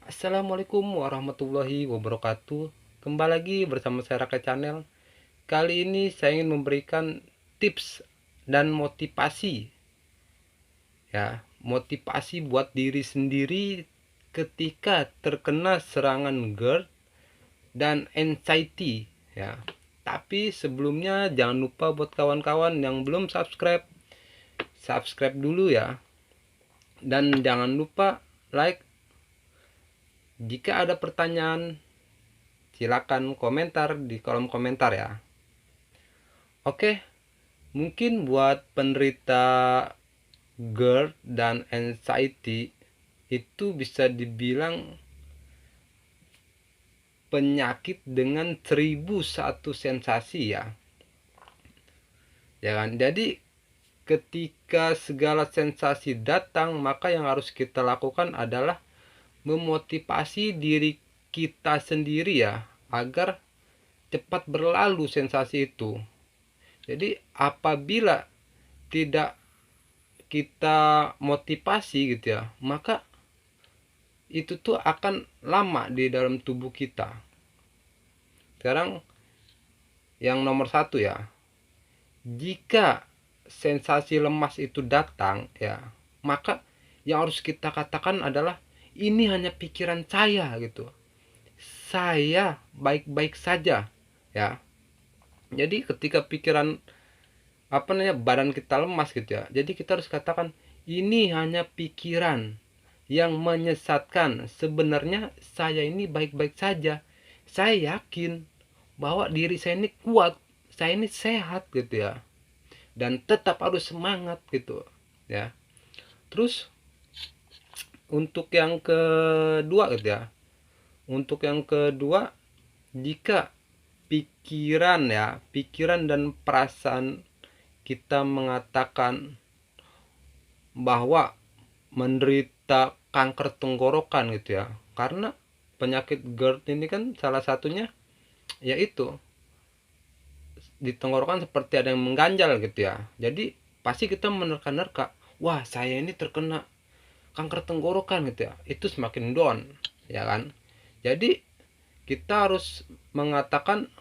Assalamualaikum warahmatullahi wabarakatuh. Kembali lagi bersama saya Raka Channel. Kali ini saya ingin memberikan tips dan motivasi, ya, motivasi buat diri sendiri ketika terkena serangan GERD dan anxiety, ya. Tapi sebelumnya jangan lupa buat kawan-kawan yang belum subscribe dulu ya. Dan jangan lupa like. Jika ada pertanyaan, silakan komentar di kolom komentar ya. Oke, mungkin buat penderita GERD dan anxiety itu bisa dibilang penyakit dengan 1001 sensasi ya. Ya kan? Jadi ketika segala sensasi datang, maka yang harus kita lakukan adalah memotivasi diri kita sendiri ya, agar cepat berlalu sensasi itu. Jadi apabila tidak kita motivasi gitu ya, maka itu tuh akan lama di dalam tubuh kita. Sekarang yang nomor satu ya, jika sensasi lemas itu datang ya, maka yang harus kita katakan adalah ini hanya pikiran saya gitu, saya baik-baik saja ya. Jadi ketika pikiran badan kita lemas gitu ya, jadi kita harus katakan ini hanya pikiran yang menyesatkan. Sebenarnya saya ini baik-baik saja, saya yakin bahwa diri saya ini kuat, saya ini sehat gitu ya, dan tetap harus semangat gitu ya. Terus untuk yang kedua gitu ya, jika pikiran dan perasaan kita mengatakan bahwa menderita kanker tenggorokan gitu ya, karena penyakit GERD ini kan salah satunya yaitu di tenggorokan seperti ada yang mengganjal gitu ya. Jadi pasti kita menerka-nerka, wah saya ini terkena kanker tenggorokan gitu ya, itu semakin down ya kan. Jadi kita harus mengatakan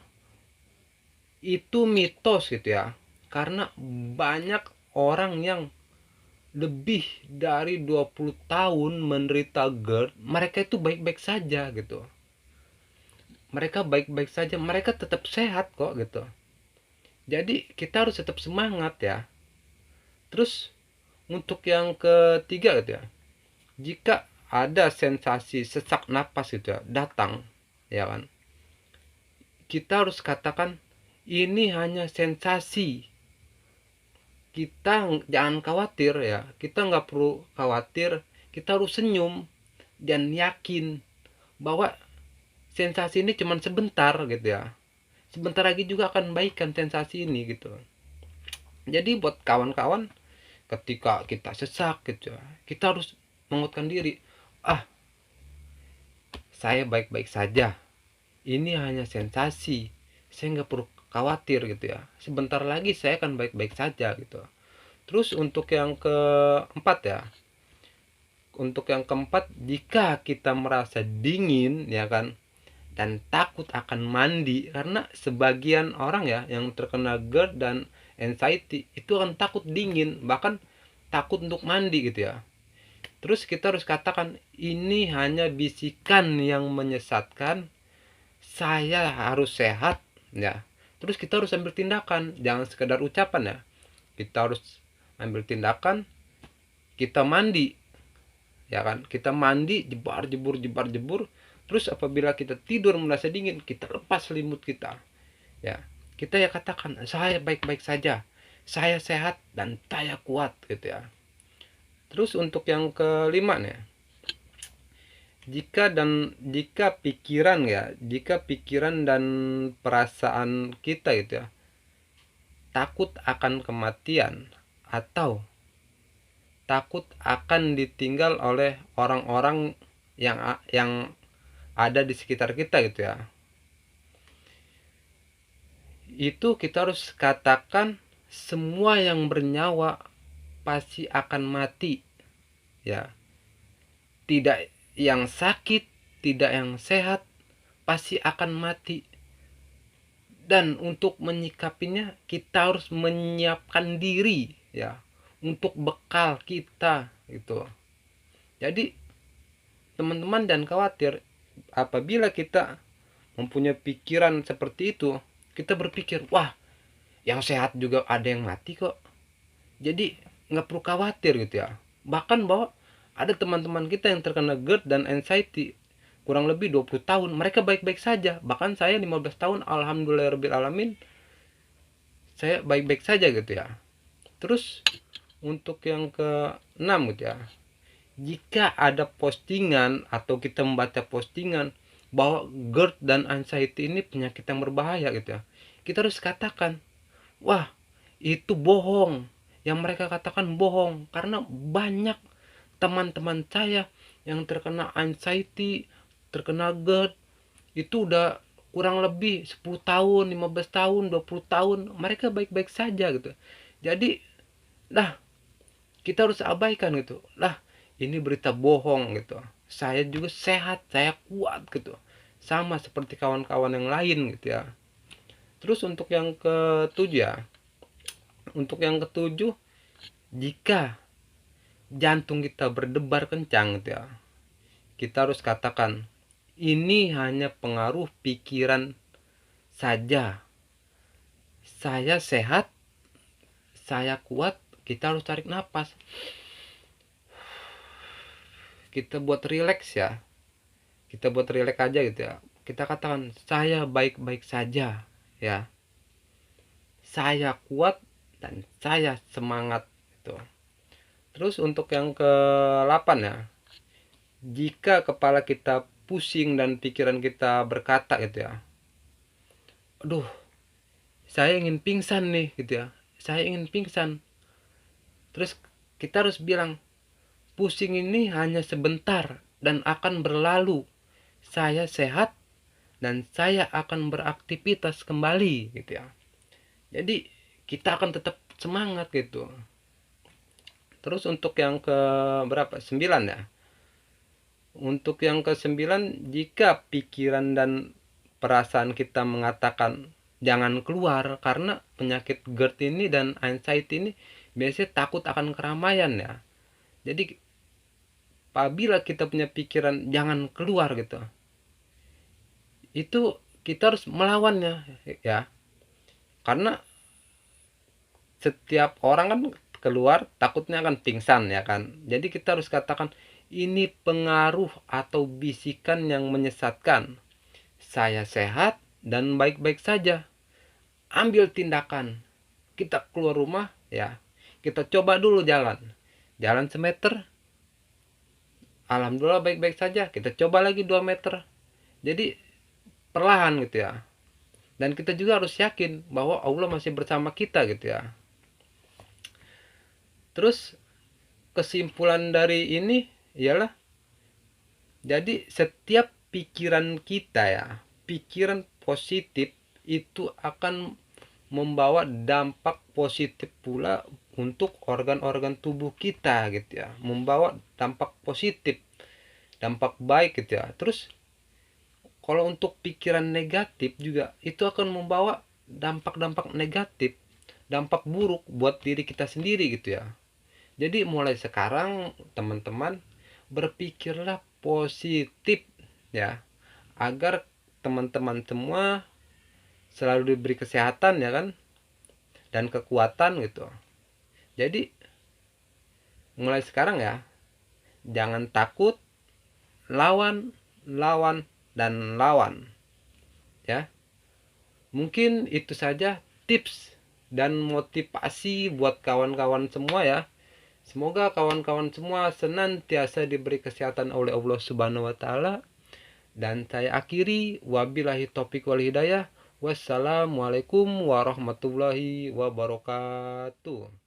itu mitos gitu ya, karena banyak orang yang lebih dari 20 tahun menderita GERD, mereka itu baik-baik saja gitu. Mereka baik-baik saja, mereka tetap sehat kok gitu. Jadi kita harus tetap semangat ya. Terus untuk yang ketiga gitu ya, jika ada sensasi sesak napas gitu ya datang ya kan, kita harus katakan ini hanya sensasi, kita jangan khawatir ya, kita nggak perlu khawatir, kita harus senyum dan yakin bahwa sensasi ini cuma sebentar gitu ya, sebentar lagi juga akan baikkan sensasi ini gitu. Jadi buat kawan-kawan, ketika kita sesak gitu ya, kita harus menguatkan diri, saya baik-baik saja, ini hanya sensasi, saya nggak perlu khawatir gitu ya, sebentar lagi saya akan baik-baik saja gitu. Terus untuk yang keempat, jika kita merasa dingin ya kan, dan takut akan mandi, karena sebagian orang ya yang terkena GERD dan anxiety itu akan takut dingin, bahkan takut untuk mandi gitu ya. Terus kita harus katakan ini hanya bisikan yang menyesatkan, saya harus sehat ya. Terus kita harus ambil tindakan, jangan sekedar ucapan ya, kita harus ambil tindakan. Kita mandi ya kan, kita mandi, jebar jebur. Terus apabila kita tidur merasa dingin, kita lepas selimut kita ya, kita ya katakan saya baik-baik saja, saya sehat dan saya kuat gitu ya. Terus untuk yang kelima nih, jika pikiran dan perasaan kita gitu ya takut akan kematian atau takut akan ditinggal oleh orang-orang yang ada di sekitar kita gitu ya, itu kita harus katakan semua yang bernyawa pasti akan mati ya, tidak yang sakit, tidak yang sehat pasti akan mati. Dan untuk menyikapinya kita harus menyiapkan diri ya untuk bekal kita gitu. Jadi teman-teman jangan khawatir apabila kita mempunyai pikiran seperti itu, kita berpikir, wah yang sehat juga ada yang mati kok. Jadi nggak perlu khawatir gitu ya. Bahkan bahwa ada teman-teman kita yang terkena GERD dan anxiety kurang lebih 20 tahun, mereka baik-baik saja. Bahkan saya 15 tahun, alhamdulillahirobbilalamin, saya baik-baik saja gitu ya. Terus untuk yang keenam gitu ya, jika ada postingan atau kita membaca postingan bahwa GERD dan anxiety ini penyakit yang berbahaya gitu ya, kita harus katakan, wah itu bohong, yang mereka katakan bohong. Karena banyak teman-teman saya yang terkena anxiety, terkena GERD, itu udah kurang lebih 10 tahun, 15 tahun, 20 tahun, mereka baik-baik saja gitu. Jadi lah kita harus abaikan gitu. Lah ini berita bohong gitu. Saya juga sehat, saya kuat gitu. Sama seperti kawan-kawan yang lain gitu ya. Terus untuk yang ketujuh ya. Untuk yang ketujuh, jika jantung kita berdebar kencang gitu ya, kita harus katakan ini hanya pengaruh pikiran saja. Saya sehat, saya kuat, kita harus tarik nafas. Kita buat rileks ya. Kita buat rileks aja gitu ya. Kita katakan saya baik-baik saja ya. Saya kuat dan saya semangat gitu. Terus untuk yang ke-8 ya. Jika kepala kita pusing dan pikiran kita berkata gitu ya, aduh saya ingin pingsan nih gitu ya, saya ingin pingsan. Terus kita harus bilang, pusing ini hanya sebentar dan akan berlalu. Saya sehat dan saya akan beraktivitas kembali gitu ya. Jadi kita akan tetap semangat gitu. Terus untuk yang ke berapa? 9 ya. Untuk yang ke-9, jika pikiran dan perasaan kita mengatakan jangan keluar, karena penyakit GERD ini dan anxiety ini biasanya takut akan keramaian ya. Jadi apabila kita punya pikiran jangan keluar gitu, itu kita harus melawannya ya. Karena setiap orang kan keluar takutnya akan pingsan ya kan. Jadi kita harus katakan ini pengaruh atau bisikan yang menyesatkan. Saya sehat dan baik-baik saja. Ambil tindakan. Kita keluar rumah ya. Kita coba dulu jalan. Jalan semeter. Alhamdulillah baik-baik saja. Kita coba lagi 2 meter. Jadi perlahan gitu ya. Dan kita juga harus yakin bahwa Allah masih bersama kita gitu ya. Terus kesimpulan dari ini ialah, jadi setiap pikiran kita ya, pikiran positif itu akan membawa dampak positif pula untuk organ-organ tubuh kita gitu ya, membawa dampak positif, dampak baik gitu ya. Terus kalau untuk pikiran negatif juga itu akan membawa dampak-dampak negatif, dampak buruk buat diri kita sendiri gitu ya. Jadi mulai sekarang teman-teman berpikirlah positif ya, agar teman-teman semua selalu diberi kesehatan ya kan, dan kekuatan gitu. Jadi mulai sekarang ya, jangan takut, lawan, lawan, dan lawan ya. Mungkin itu saja tips dan motivasi buat kawan-kawan semua ya. Semoga kawan-kawan semua senantiasa diberi kesehatan oleh Allah Subhanahu wa taala. Dan saya akhiri, wabillahi taufik wal hidayah. Wassalamualaikum warahmatullahi wabarakatuh.